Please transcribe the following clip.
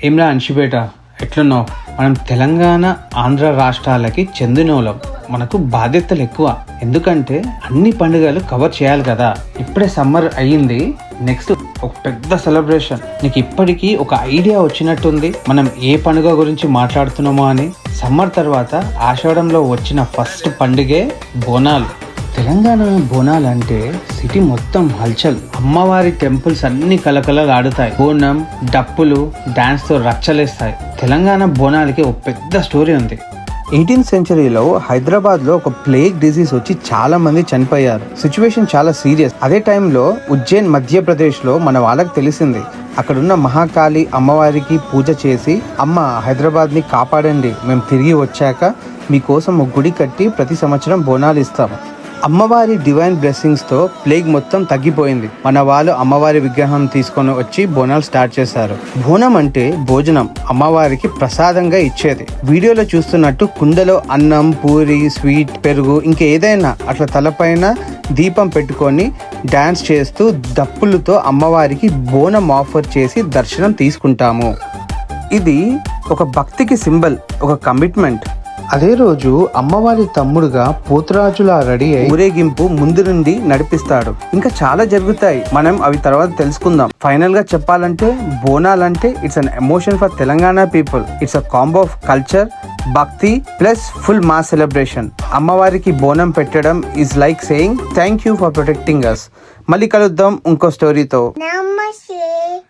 ఏమ్రా అన్షిపేట, ఎట్లున్నావు? మనం తెలంగాణ ఆంధ్ర రాష్ట్రాలకి చెందినోళ్ళం. మనకు బాధ్యతలు ఎక్కువ, ఎందుకంటే అన్ని పండుగలు కవర్ చేయాలి కదా. ఇప్పుడే సమ్మర్ అయ్యింది, నెక్స్ట్ ఒక పెద్ద సెలబ్రేషన్. నీకు ఇప్పటికీ ఒక ఐడియా వచ్చినట్టుంది మనం ఏ పండుగ గురించి మాట్లాడుతున్నామో అని. సమ్మర్ తర్వాత ఆషాఢంలో వచ్చిన ఫస్ట్ పండుగే బోనాలు. తెలంగాణ బోనాలు అంటే సిటీ మొత్తం హల్చల్. అమ్మవారి టెంపుల్స్ అన్ని కలకలలాడుతాయి. బోనం, డప్పులు, డాన్స్ తో రచ్చలేస్తాయి. తెలంగాణ బోనాలకి ఒక పెద్ద స్టోరీ ఉంది. 18th సెంచరీలో హైదరాబాద్ లో ఒక ప్లేగ్ డిసీజ్ వచ్చి చాలా మంది చనిపోయారు. సిచ్యువేషన్ చాలా సీరియస్. అదే టైంలో ఉజ్జయిన్ మధ్యప్రదేశ్ లో మన వాళ్ళకి తెలిసింది. అక్కడున్న మహాకాళి అమ్మవారికి పూజ చేసి, అమ్మ హైదరాబాద్ ని కాపాడండి, మేము తిరిగి వచ్చాక మీకోసం ఒక గుడి కట్టి ప్రతి సంవత్సరం బోనాలు ఇస్తాము. అమ్మవారి డివైన్ బ్లెస్సింగ్స్ తో ప్లేగ్ మొత్తం తగ్గిపోయింది. మన వాళ్ళు అమ్మవారి విగ్రహం తీసుకొని వచ్చి బోనాలు స్టార్ట్ చేశారు. బోనం అంటే భోజనం, అమ్మవారికి ప్రసాదంగా ఇచ్చేది. వీడియోలో చూస్తున్నట్టు కుండలో అన్నం, పూరి, స్వీట్, పెరుగు, ఇంకా ఏదైనా అట్లా తలపైన దీపం పెట్టుకొని డాన్స్ చేస్తూ దప్పులతో అమ్మవారికి బోనం ఆఫర్ చేసి దర్శనం తీసుకుంటాము. ఇది ఒక భక్తికి సింబల్, ఒక కమిట్మెంట్. అదే రోజు అమ్మవారి తమ్ముడుగా పోతురాజులా రెడీ అయి ఊరేగింపు ముందు నుండి నడిపిస్తాడు. ఇంకా చాలా జరుగుతాయి, మనం అవి తర్వాత తెలుసుకుందాం. ఫైనల్ గా చెప్పాలంటే బోనాలంటే it's an emotion for Telangana people. It's a combo of culture, bhakti plus full mass celebration. అమ్మవారికి బోనం పెట్టడం is like saying thank you for protecting us. మళ్ళీ కలుద్దాం ఇంకో స్టోరీతో.